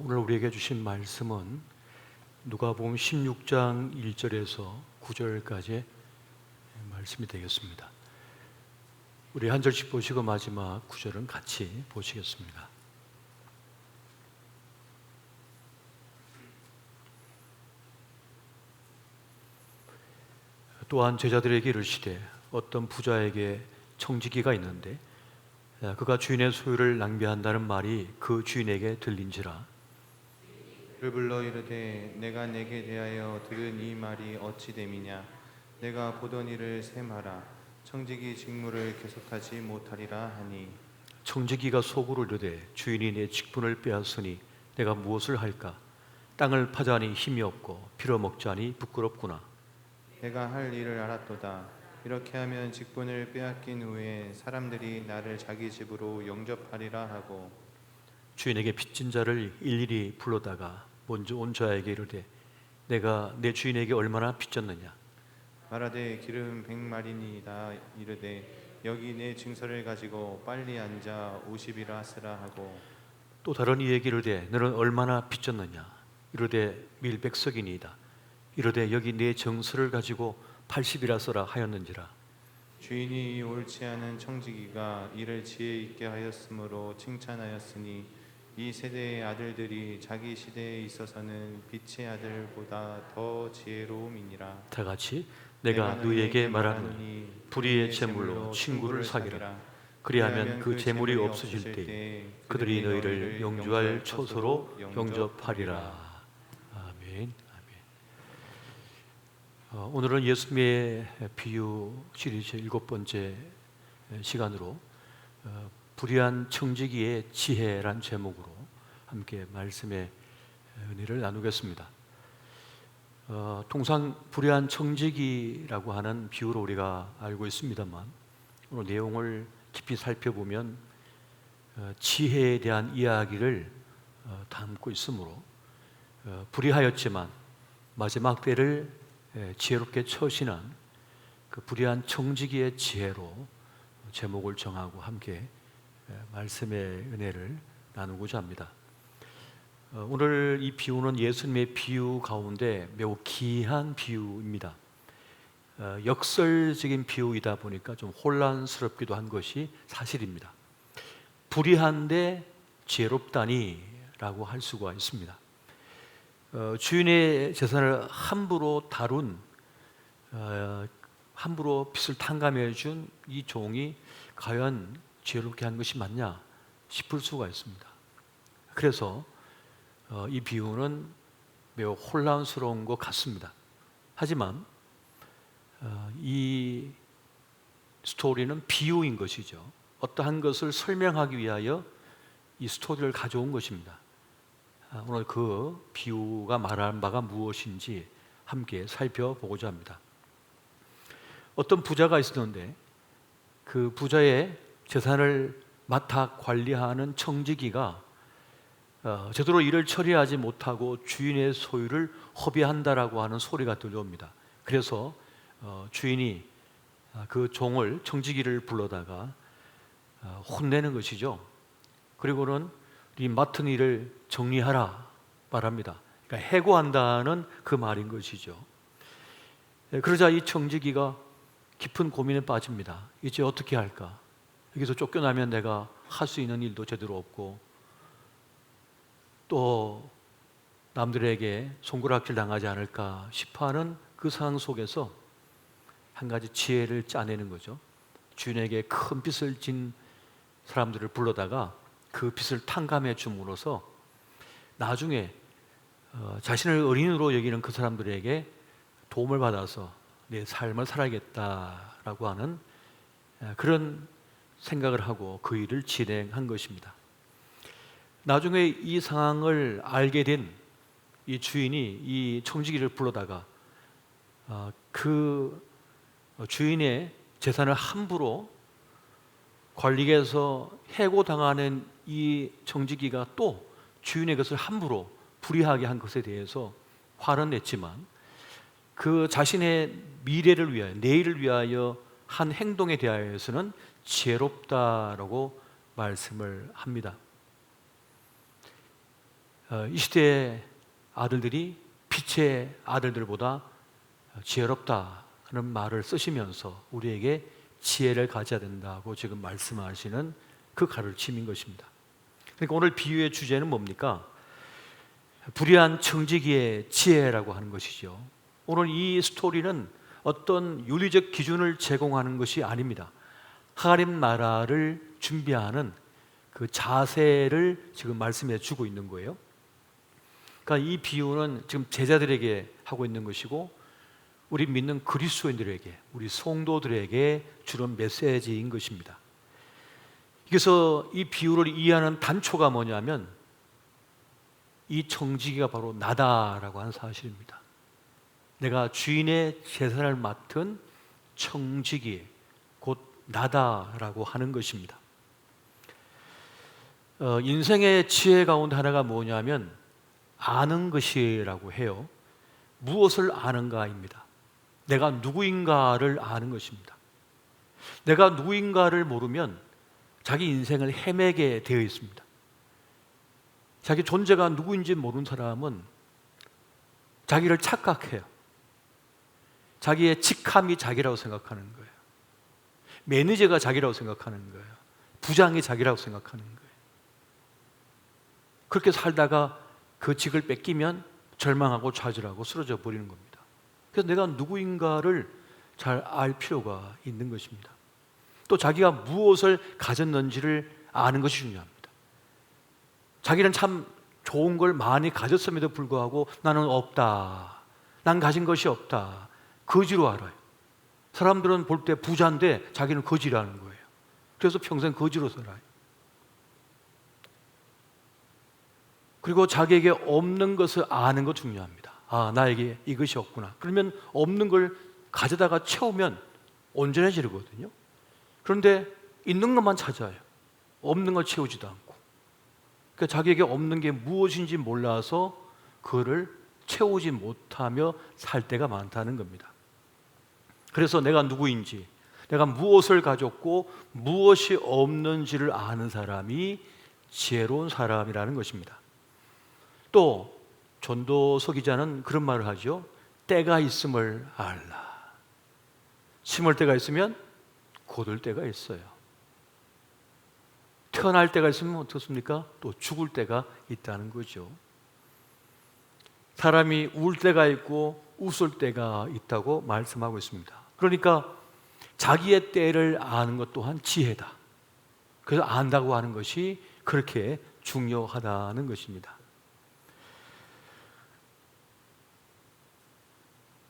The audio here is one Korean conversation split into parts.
오늘 우리에게 주신 말씀은 누가복음 16장 1절에서 9절까지의 말씀이 되겠습니다. 우리 한 절씩 보시고 마지막 9절은 같이 보시겠습니다. 또한 제자들에게 이르시되 어떤 부자에게 청지기가 있는데 그가 주인의 소유를 낭비한다는 말이 그 주인에게 들린지라. 그를 불러 이르되 내가 내게 대하여 들은 이 말이 어찌 됨이냐. 내가 보던 일을 셈하라. 청지기 직무를 계속하지 못하리라 하니. 청지기가 속으로 이르되 주인이 내 직분을 빼앗으니 내가 무엇을 할까? 땅을 파자니 힘이 없고 빌어먹자니 부끄럽구나. 내가 할 일을 알았도다. 이렇게 하면 직분을 빼앗긴 후에 사람들이 나를 자기 집으로 영접하리라 하고. 주인에게 빚진 자를 일일이 불러다가 먼저 온 자에게 이르되 내가 내 주인에게 얼마나 빚졌느냐. 말하되 기름 100마리니이다. 이르되 여기 내 증서를 가지고 빨리 앉아 50이라 쓰라 하고. 또 다른 이에게 이르되 너는 얼마나 빚졌느냐. 이르되 밀 100석이니이다. 이르되 여기 내 정서를 가지고 80이라 써라 하였는지라. 주인이 옳지 않은 청지기가 이를 지혜 있게 하였으므로 칭찬하였으니 이 세대의 아들들이 자기 시대에 있어서는 빛의 아들보다 더 지혜로움이니라. 다 같이 내가 너희에게 말하노니 불의의 재물로 친구를 사귀라. 그리하면 그 재물이 없어질 때에 그들이 너희를 영주할 초소로 영접하리라. 아멘. 오늘은 예수님의 비유 시리즈 7번째 시간으로 불의한 청지기의 지혜란 제목으로 함께 말씀의 은혜를 나누겠습니다. 통상 불의한 청지기라고 하는 비유로 우리가 알고 있습니다만 오늘 내용을 깊이 살펴보면 지혜에 대한 이야기를 담고 있으므로 불의하였지만 마지막 때를 지혜롭게 처신한 그 불의한 청지기의 지혜로 제목을 정하고 함께 말씀의 은혜를 나누고자 합니다. 오늘 이 비유는 예수님의 비유 가운데 매우 귀한 비유입니다. 역설적인 비유이다 보니까 좀 혼란스럽기도 한 것이 사실입니다. 불의한데 지혜롭다니 라고 할 수가 있습니다. 주인의 재산을 함부로 다룬, 함부로 빚을 탕감해 준 이 종이 과연 지혜롭게 한 것이 맞냐 싶을 수가 있습니다. 그래서 이 비유는 매우 혼란스러운 것 같습니다. 하지만 이 스토리는 비유인 것이죠. 어떠한 것을 설명하기 위하여 이 스토리를 가져온 것입니다. 오늘 그 비유가 말하는 바가 무엇인지 함께 살펴보고자 합니다. 어떤 부자가 있었는데 그 부자의 재산을 맡아 관리하는 청지기가 제대로 일을 처리하지 못하고 주인의 소유를 허비한다라고 하는 소리가 들려옵니다. 그래서 주인이 그 종을, 청지기를 불러다가 혼내는 것이죠. 그리고는 이 맡은 일을 정리하라 말합니다. 그러니까 해고한다는 그 말인 것이죠. 그러자 이 청지기가 깊은 고민에 빠집니다. 이제 어떻게 할까? 여기서 쫓겨나면 내가 할 수 있는 일도 제대로 없고 또 남들에게 손가락질 당하지 않을까 싶어하는 그 상황 속에서 한 가지 지혜를 짜내는 거죠. 주인에게 큰 빚을 진 사람들을 불러다가 그 빚을 탕감해 줌으로써 나중에 자신을 어린으로 여기는 그 사람들에게 도움을 받아서 내 삶을 살아야겠다라고 하는 그런 생각을 하고 그 일을 진행한 것입니다. 나중에 이 상황을 알게 된 이 주인이 이 청지기를 불러다가 그 주인의 재산을 함부로 관리해서 해고당하는 이 청지기가 또 주인의 것을 함부로 불이하게 한 것에 대해서 화는 냈지만 그 자신의 미래를 위하여, 내일을 위하여 한 행동에 대하여서는 지혜롭다라고 말씀을 합니다. 이 시대의 아들들이 빛의 아들들보다 지혜롭다는 말을 쓰시면서 우리에게 지혜를 가져야 된다고 지금 말씀하시는 그 가르침인 것입니다. 그러니까 오늘 비유의 주제는 뭡니까? 불의한 청지기의 지혜라고 하는 것이죠. 오늘 이 스토리는 어떤 윤리적 기준을 제공하는 것이 아닙니다. 하나님 나라를 준비하는 그 자세를 지금 말씀해 주고 있는 거예요. 그러니까 이 비유는 지금 제자들에게 하고 있는 것이고 우리 믿는 그리스도인들에게, 우리 성도들에게 주는 메시지인 것입니다. 그래서 이 비유를 이해하는 단초가 뭐냐면 이 청지기가 바로 나다라고 하는 사실입니다. 내가 주인의 재산을 맡은 청지기, 곧 나다라고 하는 것입니다. 인생의 지혜 가운데 하나가 뭐냐면 아는 것이라고 해요. 무엇을 아는가입니다. 내가 누구인가를 아는 것입니다. 내가 누구인가를 모르면 자기 인생을 헤매게 되어 있습니다. 자기 존재가 누구인지 모르는 사람은 자기를 착각해요. 자기의 직함이 자기라고 생각하는 거예요. 매니저가 자기라고 생각하는 거예요. 부장이 자기라고 생각하는 거예요. 그렇게 살다가 그 직을 뺏기면 절망하고 좌절하고 쓰러져 버리는 겁니다. 그래서 내가 누구인가를 잘 알 필요가 있는 것입니다. 또 자기가 무엇을 가졌는지를 아는 것이 중요합니다. 자기는 참 좋은 걸 많이 가졌음에도 불구하고 나는 없다, 난 가진 것이 없다, 거지로 알아요. 사람들은 볼 때 부자인데 자기는 거지라는 거예요. 그래서 평생 거지로 살아요. 그리고 자기에게 없는 것을 아는 것 중요합니다. 아, 나에게 이것이 없구나. 그러면 없는 걸 가져다가 채우면 온전해지거든요. 그런데 있는 것만 찾아요. 없는 걸 채우지도 않고. 그러니까 자기에게 없는 게 무엇인지 몰라서 그거를 채우지 못하며 살 때가 많다는 겁니다. 그래서 내가 누구인지, 내가 무엇을 가졌고 무엇이 없는지를 아는 사람이 지혜로운 사람이라는 것입니다. 또 전도서 기자는 그런 말을 하죠. 때가 있음을 알라. 심을 때가 있으면 거둘 때가 있어요. 태어날 때가 있으면 어떻습니까? 또 죽을 때가 있다는 거죠. 사람이 울 때가 있고 웃을 때가 있다고 말씀하고 있습니다. 그러니까 자기의 때를 아는 것 또한 지혜다. 그래서 안다고 하는 것이 그렇게 중요하다는 것입니다.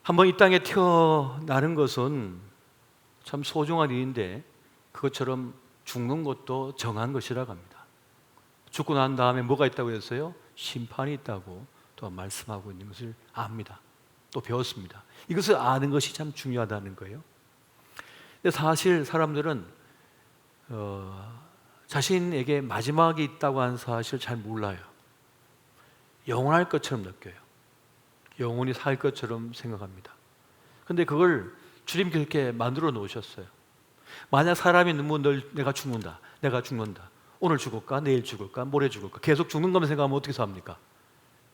한번 이 땅에 태어나는 것은 참 소중한 일인데 그것처럼 죽는 것도 정한 것이라고 합니다. 죽고 난 다음에 뭐가 있다고 했어요? 심판이 있다고 또 말씀하고 있는 것을 압니다. 또 배웠습니다. 이것을 아는 것이 참 중요하다는 거예요. 근데 사실 사람들은 자신에게 마지막이 있다고 하는 사실을 잘 몰라요. 영원할 것처럼 느껴요. 영원히 살 것처럼 생각합니다. 그런데 그걸 주님께서 이렇게 만들어 놓으셨어요. 만약 사람이 너무 늘 내가 죽는다, 내가 죽는다, 오늘 죽을까, 내일 죽을까, 모레 죽을까, 계속 죽는 것만 생각하면 어떻게 삽니까?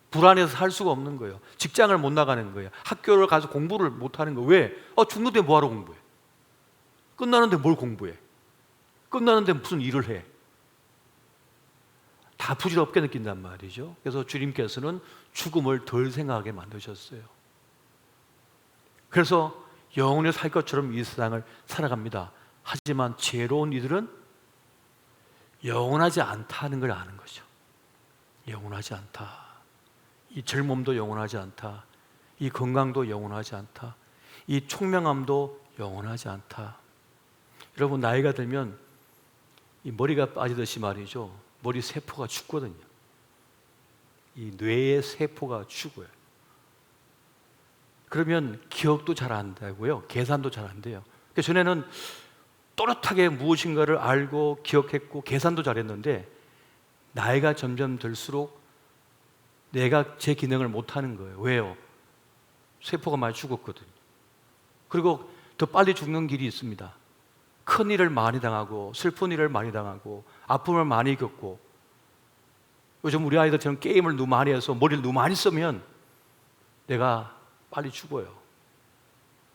불안해서 살 수가 없는 거예요. 직장을 못 나가는 거예요. 학교를 가서 공부를 못 하는 거예요. 왜? 죽는데 뭐하러 공부해? 끝나는데 뭘 공부해? 끝나는데 무슨 일을 해? 다 부질없게 느낀단 말이죠. 그래서 주님께서는 죽음을 덜 생각하게 만드셨어요. 그래서 영원히 살 것처럼 이 세상을 살아갑니다. 하지만 지혜로운 이들은 영원하지 않다는 걸 아는 거죠. 영원하지 않다. 이 젊음도 영원하지 않다. 이 건강도 영원하지 않다. 이 총명함도 영원하지 않다. 여러분, 나이가 들면 이 머리가 빠지듯이 말이죠. 머리 세포가 죽거든요. 이 뇌의 세포가 죽어요. 그러면 기억도 잘 안 되고요. 계산도 잘 안 돼요. 그러니까 전에는 또렷하게 무엇인가를 알고 기억했고 계산도 잘했는데 나이가 점점 들수록 내가 제 기능을 못하는 거예요. 왜요? 세포가 많이 죽었거든요. 그리고 더 빨리 죽는 길이 있습니다. 큰 일을 많이 당하고 슬픈 일을 많이 당하고 아픔을 많이 겪고 요즘 우리 아이들처럼 게임을 너무 많이 해서 머리를 너무 많이 쓰면 내가 빨리 죽어요.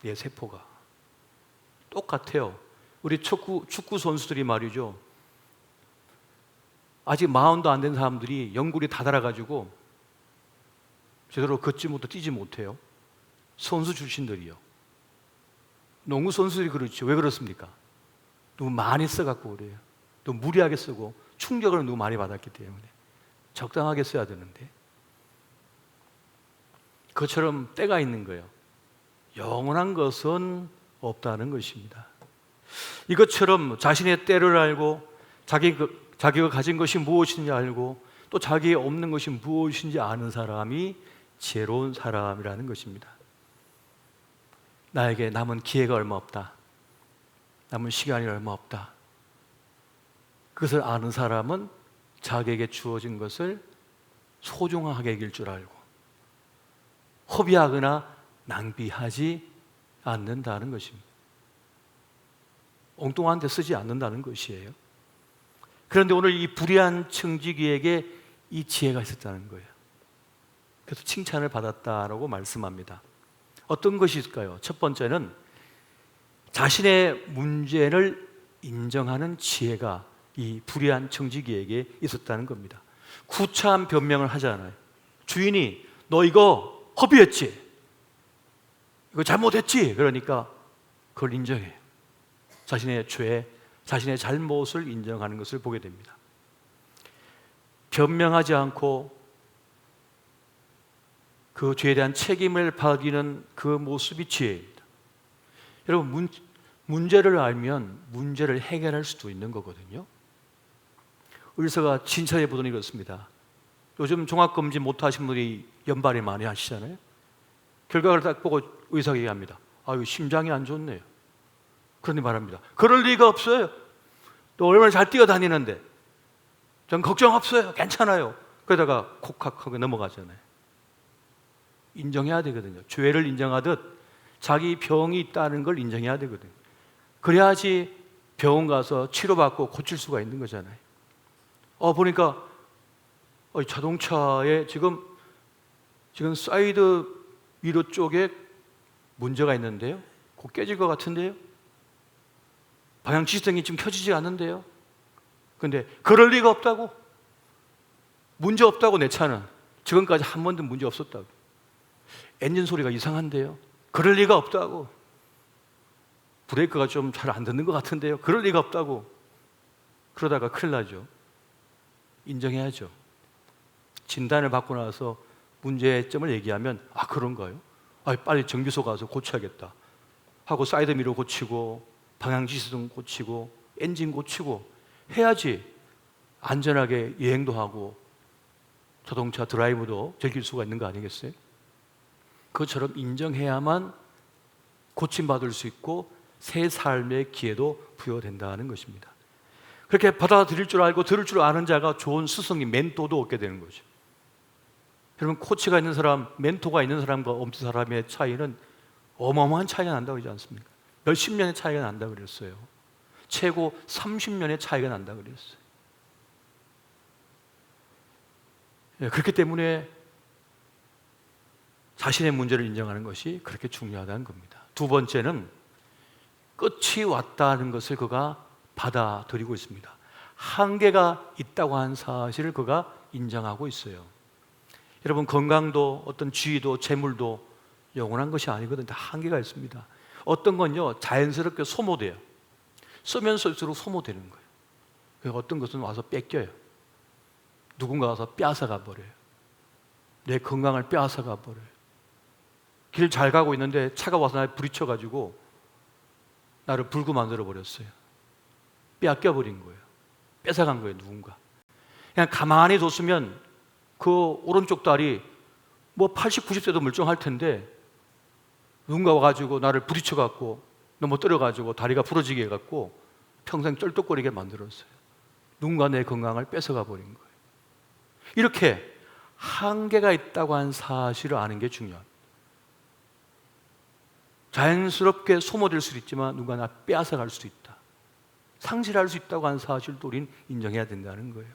내 세포가. 똑같아요. 우리 축구 선수들이 말이죠. 아직 마흔도 안 된 사람들이 연골이 다 닳아가지고 제대로 걷지 못해 뛰지 못해요. 선수 출신들이요. 농구 선수들이 그렇죠. 왜 그렇습니까? 너무 많이 써갖고 그래요. 너무 무리하게 쓰고 충격을 너무 많이 받았기 때문에 적당하게 써야 되는데 그것처럼 때가 있는 거예요. 영원한 것은 없다는 것입니다. 이것처럼 자신의 때를 알고 자기가 가진 것이 무엇인지 알고 또 자기의 없는 것이 무엇인지 아는 사람이 지혜로운 사람이라는 것입니다. 나에게 남은 기회가 얼마 없다. 남은 시간이 얼마 없다. 그것을 아는 사람은 자기에게 주어진 것을 소중하게 여길 줄 알고 허비하거나 낭비하지 않는다는 것입니다. 엉뚱한 데 쓰지 않는다는 것이에요. 그런데 오늘 이 불의한 청지기에게 이 지혜가 있었다는 거예요. 그래서 칭찬을 받았다라고 말씀합니다. 어떤 것이 있을까요? 첫 번째는 자신의 문제를 인정하는 지혜가 이 불의한 청지기에게 있었다는 겁니다. 구차한 변명을 하잖아요. 주인이 너 이거 허비했지? 이거 잘못했지? 그러니까 그걸 인정해요. 자신의 죄, 자신의 잘못을 인정하는 것을 보게 됩니다. 변명하지 않고 그 죄에 대한 책임을 받기는 그 모습이 지혜입니다. 여러분, 문제를 알면 문제를 해결할 수도 있는 거거든요. 의사가 진찰해 보더니 그렇습니다. 요즘 종합검진 못하신 분이 연발이 많이 하시잖아요. 결과를 딱 보고 의사가 얘기합니다. 아유, 심장이 안 좋네요. 그런데 말합니다. 그럴 리가 없어요. 또 얼마나 잘 뛰어다니는데. 전 걱정 없어요. 괜찮아요. 그러다가 콕하고 넘어가잖아요. 인정해야 되거든요. 죄를 인정하듯 자기 병이 있다는 걸 인정해야 되거든요. 그래야지 병원 가서 치료받고 고칠 수가 있는 거잖아요. 보니까 자동차에 지금 사이드 미러 쪽에 문제가 있는데요. 곧 깨질 것 같은데요. 방향 지시등이 지금 켜지지 않는데요. 근데 그럴 리가 없다고. 문제 없다고 내 차는. 지금까지 한 번도 문제 없었다고. 엔진 소리가 이상한데요. 그럴 리가 없다고. 브레이크가 좀 잘 안 듣는 것 같은데요. 그럴 리가 없다고. 그러다가 큰일 나죠. 인정해야죠. 진단을 받고 나서 문제점을 얘기하면 그런가요? 빨리 정비소 가서 고쳐야겠다 하고 사이드 미러 고치고 방향지시등 고치고 엔진 고치고 해야지 안전하게 여행도 하고 자동차 드라이브도 즐길 수가 있는 거 아니겠어요? 그것처럼 인정해야만 고침받을 수 있고 새 삶의 기회도 부여된다는 것입니다. 그렇게 받아들일 줄 알고 들을 줄 아는 자가 좋은 스승님, 멘토도 얻게 되는 거죠. 여러분, 코치가 있는 사람, 멘토가 있는 사람과 없는 사람의 차이는 어마어마한 차이가 난다고 그러지 않습니까? 몇십 년의 차이가 난다고 그랬어요. 최고 30년의 차이가 난다고 그랬어요. 그렇기 때문에 자신의 문제를 인정하는 것이 그렇게 중요하다는 겁니다. 두 번째는 끝이 왔다는 것을 그가 받아들이고 있습니다. 한계가 있다고 하는 사실을 그가 인정하고 있어요. 여러분, 건강도 어떤 지위도 재물도 영원한 것이 아니거든요. 다 한계가 있습니다. 어떤 건요 자연스럽게 소모돼요. 쓰면 쓸수록 소모되는 거예요. 그래서 어떤 것은 와서 뺏겨요. 누군가 와서 빼앗아가 버려요. 내 건강을 빼앗아가 버려요. 길 잘 가고 있는데 차가 와서 나를 부딪혀가지고 나를 불구 만들어 버렸어요. 빼앗겨 버린 거예요. 뺏어간 거예요, 누군가. 그냥 가만히 뒀으면 그 오른쪽 다리 80, 90세도 멀쩡할 텐데 누군가 와가지고 나를 부딪혀갖고 넘어뜨려가지고 다리가 부러지게 해갖고 평생 쩔뚝거리게 만들었어요. 누군가 내 건강을 뺏어가 버린 거예요. 이렇게 한계가 있다고 하는 사실을 아는 게 중요합니다. 자연스럽게 소모될 수도 있지만 누가 나 빼앗아갈 수도 있다. 상실할 수 있다고 하는 사실도 우리는 인정해야 된다는 거예요.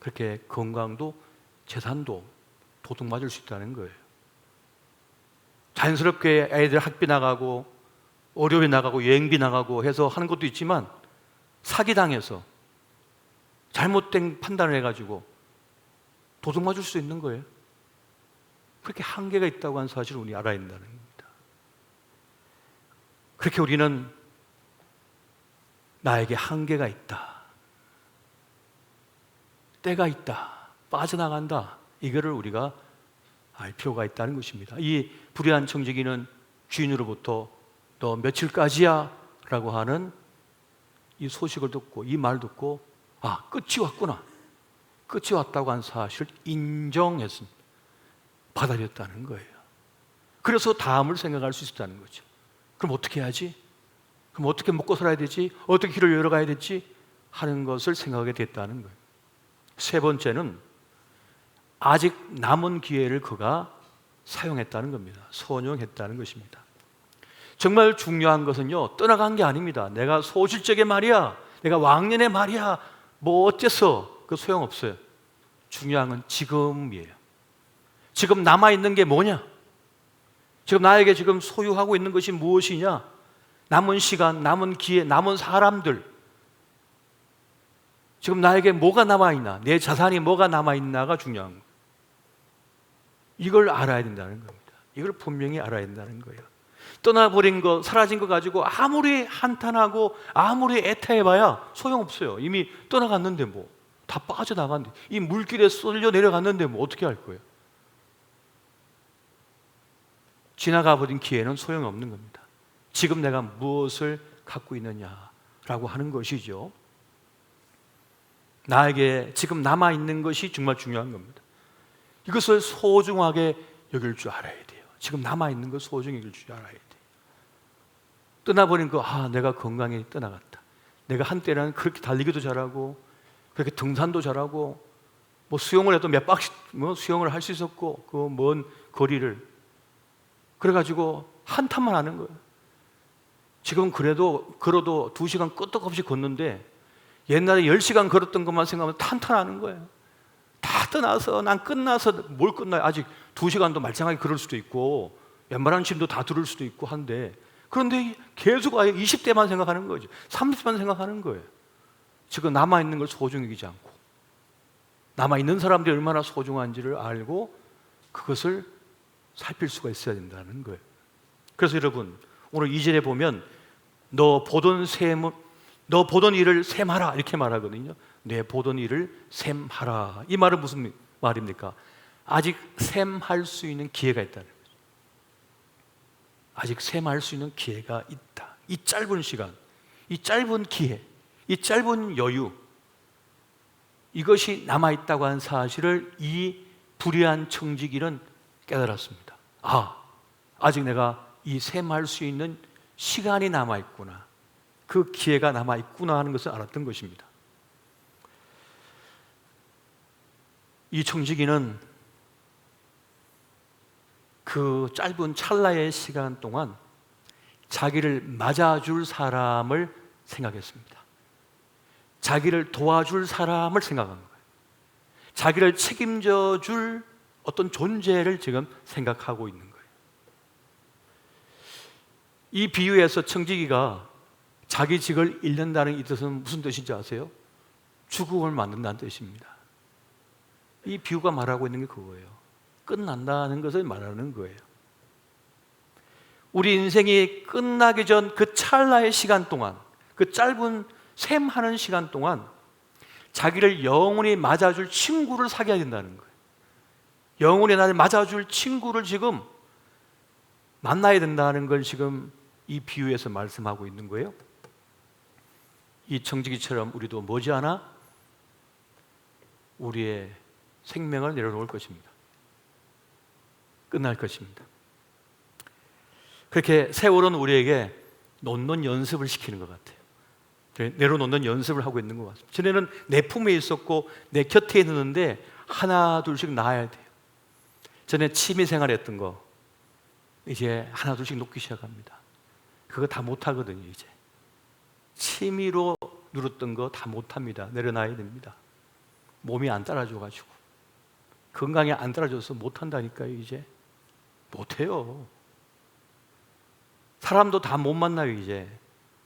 그렇게 건강도 재산도 도둑맞을 수 있다는 거예요. 자연스럽게 애들 학비 나가고 어려움이 나가고 여행비 나가고 해서 하는 것도 있지만 사기당해서 잘못된 판단을 해가지고 도둑맞을 수 있는 거예요. 그렇게 한계가 있다고 하는 사실을 우리 알아야 된다는 겁니다. 그렇게 우리는 나에게 한계가 있다, 때가 있다, 빠져나간다, 이거를 우리가 알 필요가 있다는 것입니다. 이 불의한 청지기는 주인으로부터 너 며칠까지야? 라고 하는 이 소식을 듣고 이 말 듣고 아, 끝이 왔구나, 끝이 왔다고 한 사실을 인정했습니다. 받아들였다는 거예요. 그래서 다음을 생각할 수 있었다는 거죠. 그럼 어떻게 해야지? 그럼 어떻게 먹고 살아야 되지? 어떻게 길을 열어가야 되지? 하는 것을 생각하게 됐다는 거예요. 세 번째는 아직 남은 기회를 그가 사용했다는 겁니다. 선용했다는 것입니다. 정말 중요한 것은요, 떠나간 게 아닙니다. 내가 소실적의 말이야, 내가 왕년의 말이야, 뭐 어째서 그 소용없어요. 중요한 건 지금이에요. 지금 남아있는 게 뭐냐? 지금 나에게 지금 소유하고 있는 것이 무엇이냐? 남은 시간, 남은 기회, 남은 사람들, 지금 나에게 뭐가 남아있나? 내 자산이 뭐가 남아있나가 중요한 거예요. 이걸 알아야 된다는 겁니다. 이걸 분명히 알아야 된다는 거예요. 떠나버린 거, 사라진 거 가지고 아무리 한탄하고 아무리 애타해봐야 소용없어요. 이미 떠나갔는데 뭐, 다 빠져나갔는데, 이 물길에 쏠려 내려갔는데 뭐 어떻게 할 거예요? 지나가버린 기회는 소용없는 겁니다. 지금 내가 무엇을 갖고 있느냐라고 하는 것이죠. 나에게 지금 남아있는 것이 정말 중요한 겁니다. 이것을 소중하게 여길 줄 알아야 돼요. 지금 남아있는 것 소중히 여길 줄 알아야 돼요. 떠나버린 거, 아, 내가 건강히 떠나갔다. 내가 한때는 그렇게 달리기도 잘하고 그렇게 등산도 잘하고 뭐 수영을 해도 몇 박씩 뭐 수영을 할 수 있었고 그 먼 거리를 그래가지고 한탄만 하는 거예요. 지금 그래도 걸어도 2시간 끄떡없이 걷는데 옛날에 10시간 걸었던 것만 생각하면 탄탄하는 거예요. 다 떠나서 난 끝나서 뭘 끝나요? 아직 2시간도 말짱하게 걸을 수도 있고 웬만한 짐도 다 들을 수도 있고 한데, 그런데 계속 아예 20대만 생각하는 거죠. 30대만 생각하는 거예요. 지금 남아있는 걸 소중히 여기지 않고 남아있는 사람들이 얼마나 소중한지를 알고 그것을 살필 수가 있어야 된다는 거예요. 그래서 여러분, 오늘 2절에 보면 너 보던 일을 셈하라 이렇게 말하거든요. 내 보던 일을 셈하라. 이 말은 무슨 말입니까? 아직 셈할 수 있는 기회가 있다는 거죠. 아직 셈할 수 있는 기회가 있다. 이 짧은 시간, 이 짧은 기회, 이 짧은 여유, 이것이 남아있다고 하는 사실을 이 불의한 청지기는 깨달았습니다. 아, 아직 내가 이 셈할 수 있는 시간이 남아있구나, 그 기회가 남아있구나 하는 것을 알았던 것입니다. 이 청지기는 그 짧은 찰나의 시간 동안 자기를 맞아줄 사람을 생각했습니다. 자기를 도와줄 사람을 생각한 거예요. 자기를 책임져 줄 어떤 존재를 지금 생각하고 있는 거예요. 이 비유에서 청지기가 자기 직을 잃는다는 이 뜻은 무슨 뜻인지 아세요? 죽음을 맞는다는 뜻입니다. 이 비유가 말하고 있는 게 그거예요. 끝난다는 것을 말하는 거예요. 우리 인생이 끝나기 전 그 찰나의 시간 동안, 그 짧은 셈하는 시간 동안 자기를 영원히 맞아줄 친구를 사귀어야 된다는 거예요. 영원히 나를 맞아줄 친구를 지금 만나야 된다는 걸 지금 이 비유에서 말씀하고 있는 거예요. 이 청지기처럼 우리도 머지않아 우리의 생명을 내려놓을 것입니다. 끝날 것입니다. 그렇게 세월은 우리에게 놓는 연습을 시키는 것 같아요. 내려놓는 연습을 하고 있는 것 같습니다. 전에는 내 품에 있었고 내 곁에 있는데 하나 둘씩 놔야 돼요. 전에 취미생활 했던 거 이제 하나 둘씩 놓기 시작합니다. 그거 다 못하거든요. 이제 취미로 누렸던 거 다 못합니다. 내려놔야 됩니다. 몸이 안 따라줘가지고 건강이 안 따라줘서 못한다니까요. 이제 못해요. 사람도 다 못 만나요. 이제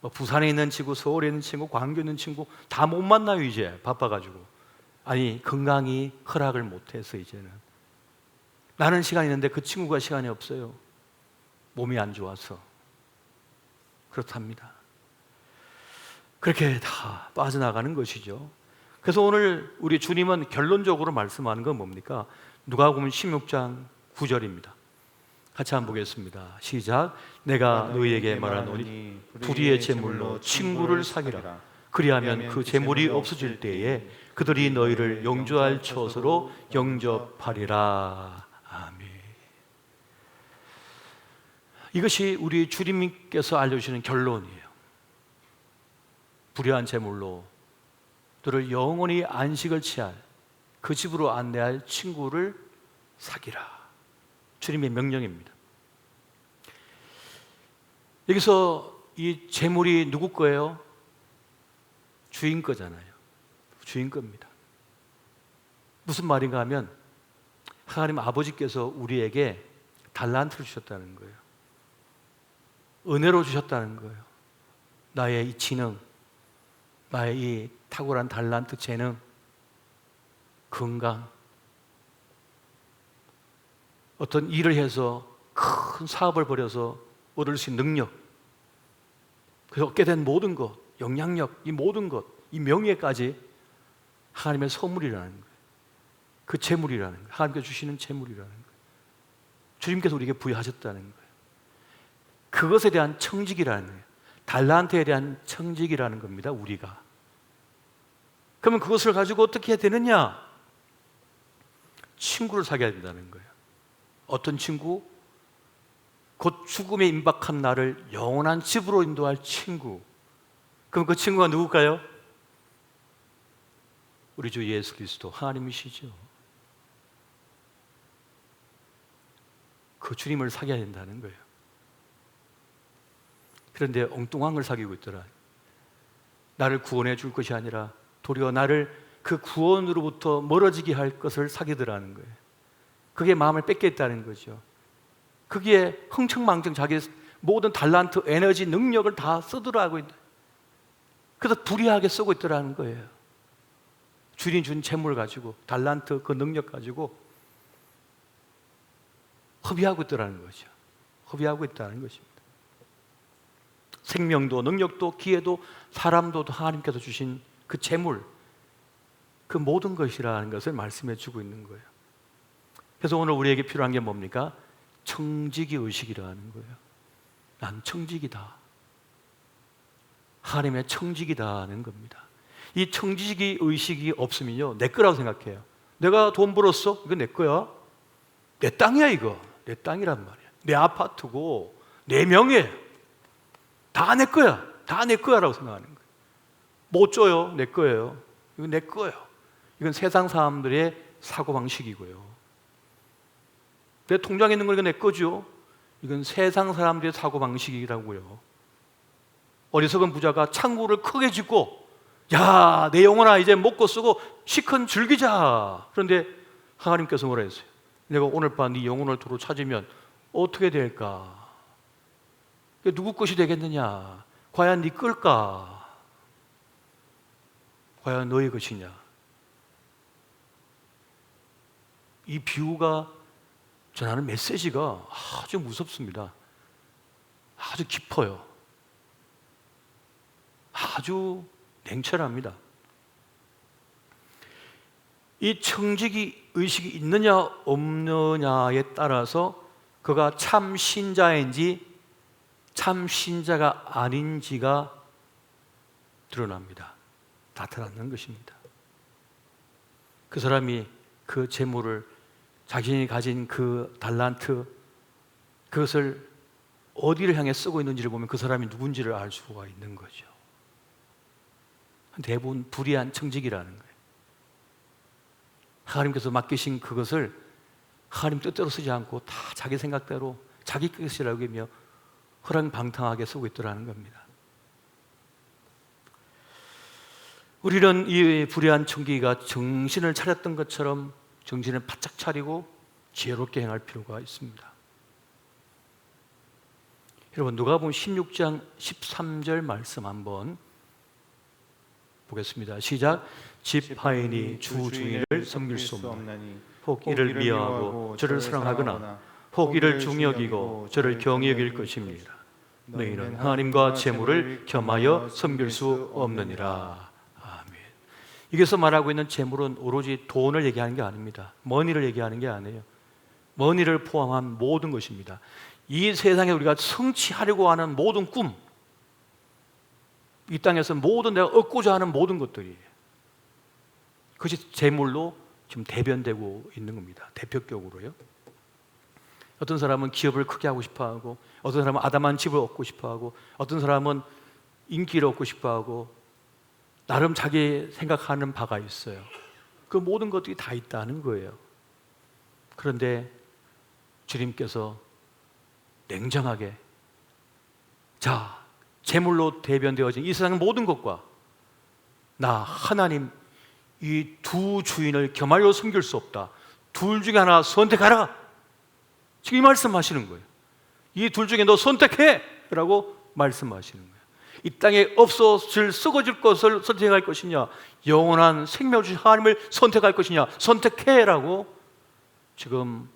뭐 부산에 있는 친구, 서울에 있는 친구, 광주에 있는 친구 다 못 만나요. 이제 바빠가지고. 아니 건강이 허락을 못해서 이제는 나는 시간이 있는데 그 친구가 시간이 없어요. 몸이 안 좋아서. 그렇답니다. 그렇게 다 빠져나가는 것이죠. 그래서 오늘 우리 주님은 결론적으로 말씀하는 건 뭡니까? 누가복음 16장 9절입니다. 같이 한번 보겠습니다. 시작. 내가 너희에게 말하노니 불의의 제물로 친구를 사귀라. 그리하면 그 제물이 없어질 때에 그들이 너희를 영접할 처소로 영접하리라. 아멘. 이것이 우리 주님께서 알려주시는 결론이에요. 불의한 제물로 너를 영원히 안식을 취할 그 집으로 안내할 친구를 사귀라. 주님의 명령입니다. 여기서 이 제물이 누구 거예요? 주인 거잖아요. 주인 겁니다. 무슨 말인가 하면 하나님 아버지께서 우리에게 달란트를 주셨다는 거예요. 은혜로 주셨다는 거예요. 나의 이 지능, 나의 이 탁월한 달란트, 재능, 건강, 어떤 일을 해서 큰 사업을 벌여서 얻을 수 있는 능력, 그래서 얻게 된 모든 것, 영향력, 이 모든 것, 이 명예까지 하나님의 선물이라는 거예요. 그 재물이라는 거예요. 하나님께서 주시는 재물이라는 거예요. 주님께서 우리에게 부여하셨다는 거예요. 그것에 대한 청직이라는 거예요. 달란트에 대한 청직이라는 겁니다. 우리가. 그러면 그것을 가지고 어떻게 해야 되느냐? 친구를 사귀어야 된다는 거예요. 어떤 친구? 곧 죽음에 임박한 나를 영원한 집으로 인도할 친구. 그럼 그 친구가 누굴까요? 우리 주 예수 그리스도 하나님이시죠. 그 주님을 사귀어야 된다는 거예요. 그런데 엉뚱한 걸 사귀고 있더라. 나를 구원해 줄 것이 아니라 도리어 나를 그 구원으로부터 멀어지게 할 것을 사귀더라는 거예요. 그게 마음을 뺏겠다는 거죠. 거기에 흥청망청 자기 모든 달란트, 에너지, 능력을 다 쓰더라고. 그래서 불의하게 쓰고 있더라는 거예요. 주님 준 재물 가지고, 달란트, 그 능력 가지고 허비하고 있더라는 거죠. 허비하고 있다는 것입니다. 생명도, 능력도, 기회도, 사람도 하나님께서 주신 그 재물, 그 모든 것이라는 것을 말씀해 주고 있는 거예요. 그래서 오늘 우리에게 필요한 게 뭡니까? 청지기 의식이라는 거예요. 난 청지기다. 하나님의 청지기다는 겁니다. 이 청지기 의식이 없으면요, 내 거라고 생각해요. 내가 돈 벌었어? 이거 내 거야. 내 땅이야 이거. 내 땅이란 말이야. 내 아파트고 내 명예. 다 내 거야. 다 내 거야라고 생각하는 거예요. 못 줘요. 내 거예요. 이건 내 거예요. 이건 세상 사람들의 사고방식이고요. 내 통장에 있는 거 이건 내 거죠. 이건 세상 사람들의 사고방식이라고요. 어리석은 부자가 창고를 크게 짓고, 야, 내 영혼아 이제 먹고 쓰고 시큰 즐기자. 그런데 하나님께서 뭐라 했어요? 내가 오늘 밤 네 영혼을 도로 찾으면 어떻게 될까? 누구 것이 되겠느냐? 과연 네 끌까? 과연 너의 것이냐? 이 비유가 전하는 메시지가 아주 무섭습니다. 아주 깊어요. 아주 냉철합니다. 이 청지기 의식이 있느냐 없느냐에 따라서 그가 참 신자인지 참 신자가 아닌지가 드러납니다. 나타나는 것입니다. 그 사람이 그 재물을, 자신이 가진 그 달란트, 그것을 어디를 향해 쓰고 있는지를 보면 그 사람이 누군지를 알 수가 있는 거죠. 대부분 불의한 청직이라는 거예요. 하나님께서 맡기신 그것을 하나님 뜻대로 쓰지 않고 다 자기 생각대로 자기 것이라고 하며 허랑방탕하게 쓰고 있더라는 겁니다. 우리는 이 불의한 청지기가 정신을 차렸던 것처럼 정신을 바짝 차리고 지혜롭게 행할 필요가 있습니다. 여러분, 누가복음 16장 13절 말씀 한번 보겠습니다. 시작. 지파인이 주 주인을 섬길 수 없나니 혹 이를 미워하고 저를 사랑하거나 혹 이를 중여기고 저를 경여길 것입니다. 너희는 하나님과 재물을 겸하여 섬길 수 없느니라. 아멘. 여기서 말하고 있는 재물은 오로지 돈을 얘기하는 게 아닙니다. 머니를 얘기하는 게 아니에요. 머니를 포함한 모든 것입니다. 이 세상에 우리가 성취하려고 하는 모든 꿈, 이 땅에서 모든 내가 얻고자 하는 모든 것들이에요. 그것이 재물로 지금 대변되고 있는 겁니다. 대표격으로요. 어떤 사람은 기업을 크게 하고 싶어하고, 어떤 사람은 아담한 집을 얻고 싶어하고, 어떤 사람은 인기를 얻고 싶어하고, 나름 자기 생각하는 바가 있어요. 그 모든 것들이 다 있다는 거예요. 그런데 주님께서 냉정하게, 자, 재물로 대변되어진 이 세상의 모든 것과 나 하나님, 이 두 주인을 겸하여 섬길 수 없다. 둘 중에 하나 선택하라. 지금 이 말씀하시는 거예요. 이 둘 중에 너 선택해! 라고 말씀하시는 거예요. 이 땅에 없어질, 썩어질 것을 선택할 것이냐, 영원한 생명을 주신 하나님을 선택할 것이냐, 선택해! 라고 지금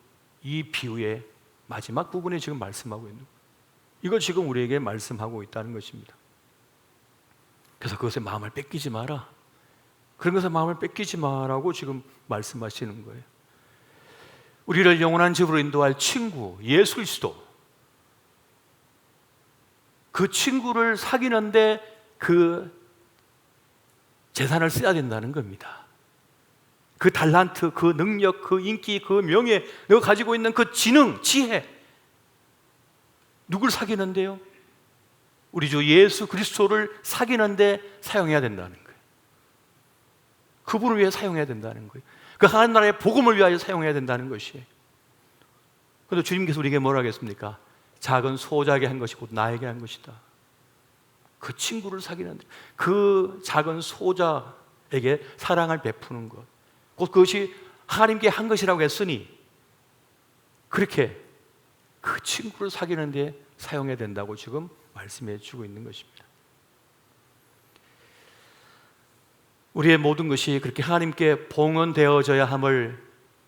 이 비유의 마지막 부분에 지금 말씀하고 있는 거예요. 이걸 지금 우리에게 말씀하고 있다는 것입니다. 그래서 그것에 마음을 뺏기지 마라. 그런 것에 마음을 뺏기지 마라고 지금 말씀하시는 거예요. 우리를 영원한 집으로 인도할 친구, 예수 그리스도, 그 친구를 사귀는데 그 재산을 써야 된다는 겁니다. 그 달란트, 그 능력, 그 인기, 그 명예, 너가 가지고 있는 그 지능, 지혜, 누굴 사귀는데요? 우리 주 예수 그리스도를 사귀는데 사용해야 된다는 거예요. 그분을 위해 사용해야 된다는 거예요. 그 하나님 나라의 복음을 위하여 사용해야 된다는 것이에요. 그런데 주님께서 우리에게 뭐라 하겠습니까? 작은 소자에게 한 것이 곧 나에게 한 것이다. 그 친구를 사귀는데, 그 작은 소자에게 사랑을 베푸는 것, 곧 그것이 하나님께 한 것이라고 했으니 그렇게 그 친구를 사귀는 데 사용해야 된다고 지금 말씀해 주고 있는 것입니다. 우리의 모든 것이 그렇게 하나님께 봉헌되어져야 함을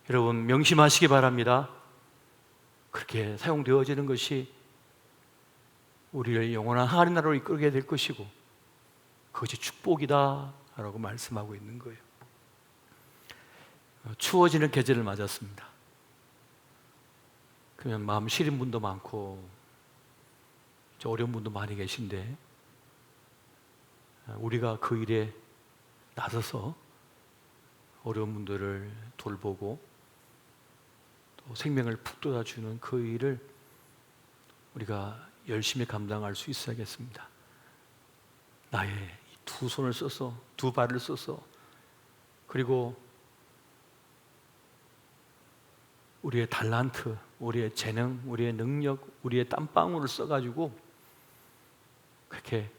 여러분 명심하시기 바랍니다. 그렇게 사용되어지는 것이 우리를 영원한 하나님 나라로 이끌게 될 것이고 그것이 축복이다 라고 말씀하고 있는 거예요. 추워지는 계절을 맞았습니다. 그러면 마음 시린 분도 많고 어려운 분도 많이 계신데 우리가 그 일에 나서서 어려운 분들을 돌보고 또 생명을 북돋아주는 그 일을 우리가 열심히 감당할 수 있어야겠습니다. 나의 두 손을 써서, 두 발을 써서, 그리고 우리의 달란트, 우리의 재능, 우리의 능력, 우리의 땀방울을 써가지고 그렇게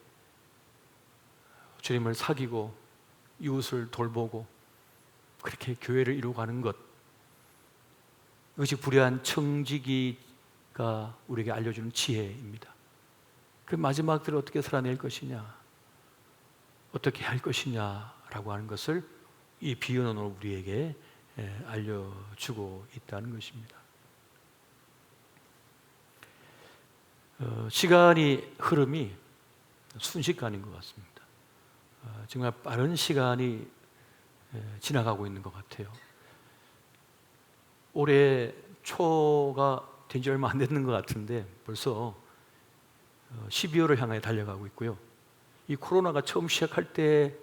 주님을 사귀고 이웃을 돌보고 그렇게 교회를 이루어가는 것, 이것이 불의한 청지기가 우리에게 알려주는 지혜입니다. 그 마지막들을 어떻게 살아낼 것이냐, 어떻게 할 것이냐라고 하는 것을 이 비유는 우리에게 알려주고 있다는 것입니다. 시간이 흐름이 순식간인 것 같습니다. 정말 빠른 시간이 지나가고 있는 것 같아요. 올해 초가 된 지 얼마 안 됐는 것 같은데 벌써 12월을 향해 달려가고 있고요. 이 코로나가 처음 시작할 때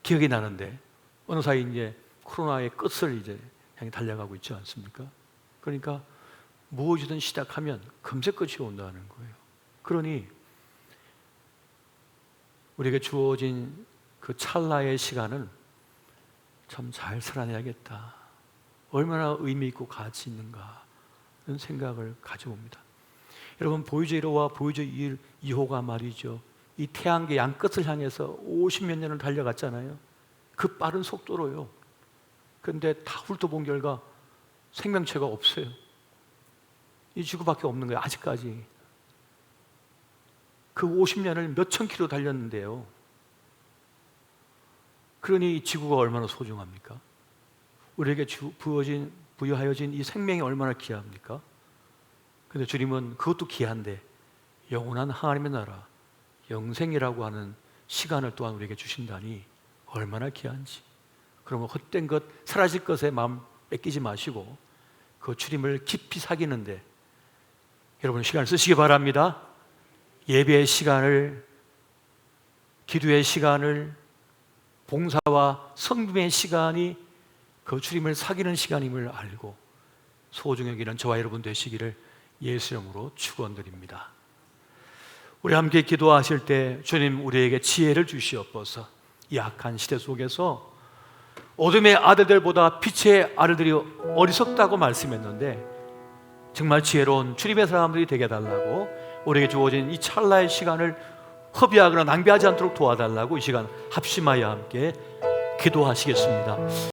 기억이 나는데 어느 사이 이제 코로나의 끝을 이제 향해 달려가고 있지 않습니까? 그러니까 무엇이든 시작하면 금세 끝이 온다는 거예요. 그러니 우리에게 주어진 그 찰나의 시간을 참 잘 살아내야겠다. 얼마나 의미 있고 가치 있는가 이런 생각을 가져봅니다. 여러분, 보이저 1호와 보이저 2호가 말이죠, 이 태양계 양끝을 향해서 50몇 년을 달려갔잖아요. 그 빠른 속도로요. 그런데 다 훑어본 결과 생명체가 없어요. 이 지구밖에 없는 거예요, 아직까지. 그 50년을 몇천 킬로 달렸는데요. 그러니 이 지구가 얼마나 소중합니까? 우리에게 부여하여진 이 생명이 얼마나 귀합니까? 근데 주님은 그것도 귀한데 영원한 하나님의 나라, 영생이라고 하는 시간을 또한 우리에게 주신다니 얼마나 귀한지. 그러면 헛된 것, 사라질 것에 마음 뺏기지 마시고 그 주님을 깊이 사귀는데 여러분 시간을 쓰시기 바랍니다. 예배의 시간을, 기도의 시간을, 봉사와 성금의 시간이 그 주님을 사귀는 시간임을 알고 소중히 여기는 저와 여러분 되시기를 예수 이름으로 축원드립니다. 우리 함께 기도하실 때 주님 우리에게 지혜를 주시옵소서. 이 악한 시대 속에서 어둠의 아들들보다 빛의 아들들이 어리석다고 말씀했는데 정말 지혜로운 주님의 사람들이 되게 해달라고, 우리에게 주어진 이 찰나의 시간을 허비하거나 낭비하지 않도록 도와달라고 이 시간 합심하여 함께 기도하시겠습니다.